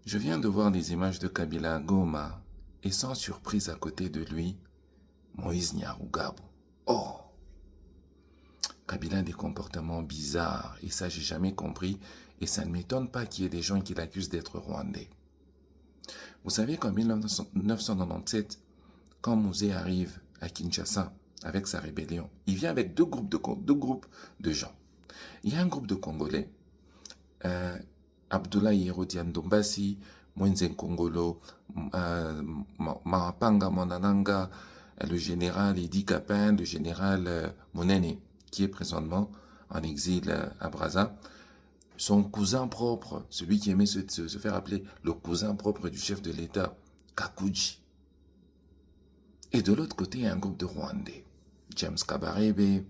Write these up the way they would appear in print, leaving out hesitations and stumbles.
Je viens de voir les images de Kabila à Goma et sans surprise à côté de lui, Moïse Nyarugabo. Oh! Kabila a des comportements bizarres et ça j'ai jamais compris et ça ne m'étonne pas qu'il y ait des gens qui l'accusent d'être rwandais. Vous savez qu'en 1997, quand Mouzé arrive à Kinshasa avec sa rébellion, il vient avec deux groupes de gens. Il y a un groupe de Congolais, Abdoulaye Hérodian Dombasi, Mwenzen Kongolo, Marapanga Monananga, le général Idi Kapin, le général Monene, qui est présentement en exil à Brazza, son cousin propre, celui qui aimait se faire appeler le cousin propre du chef de l'État, Kakuji. Et de l'autre côté, il y a un groupe de Rwandais, James Kabarebe,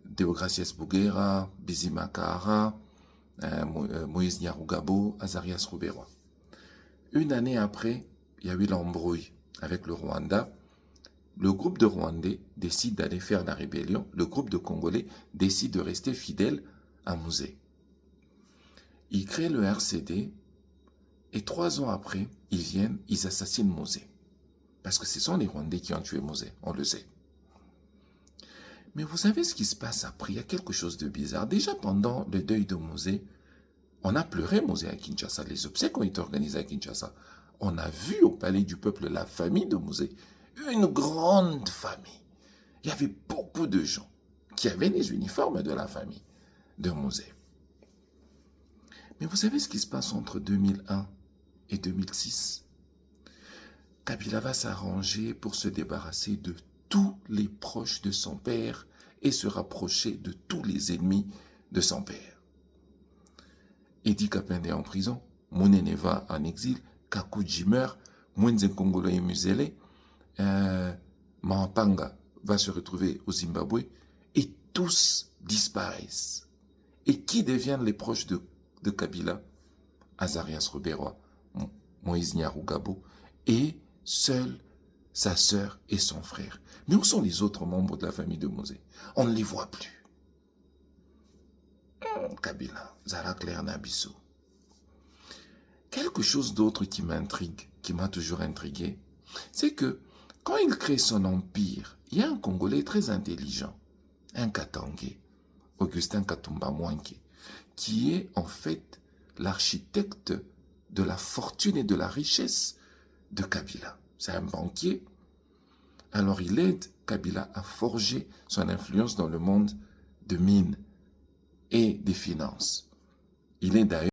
Deogracias Bouguera, Bizima Kahara, Moïse Nyarugabo, Azarias Ruberwa. Une année après, il y a eu l'embrouille avec le Rwanda. Le groupe de Rwandais décide d'aller faire la rébellion. Le groupe de Congolais décide de rester fidèle à Mouzé. Ils créent le RCD et 3 ans après, ils viennent, ils assassinent Mouzé. Parce que ce sont les Rwandais qui ont tué Mouzé, on le sait. Mais vous savez ce qui se passe après? Il y a quelque chose de bizarre. Déjà pendant le deuil de Mouzé, on a pleuré Mouzé à Kinshasa. Les obsèques ont été organisées à Kinshasa. On a vu au palais du peuple la famille de Mouzé. Une grande famille. Il y avait beaucoup de gens qui avaient les uniformes de la famille de Mouzé. Mais vous savez ce qui se passe entre 2001 et 2006? Kabila va s'arranger pour se débarrasser de tous les proches de son père et se rapprocher de tous les ennemis de son père. Idi Kapende est en prison, Monene va en exil, Kakuji meurt, Mwenze Kongolo est muselé, Mahapanga va se retrouver au Zimbabwe et tous disparaissent. Et qui deviennent les proches de Kabila? Azarias Ruberwa, Moïse Nyarugabo et seul sa sœur et son frère. Mais où sont les autres membres de la famille de Mouzé? On ne les voit plus. Kabila, Zara Claire Nabiso. Quelque chose d'autre qui m'intrigue, qui m'a toujours intrigué, c'est que quand il crée son empire, il y a un Congolais très intelligent, un Katangé, Augustin Katumba Mwanke, qui est en fait l'architecte de la fortune et de la richesse de Kabila. C'est un banquier. Alors il aide Kabila à forger son influence dans le monde de mines et des finances. Il est d'ailleurs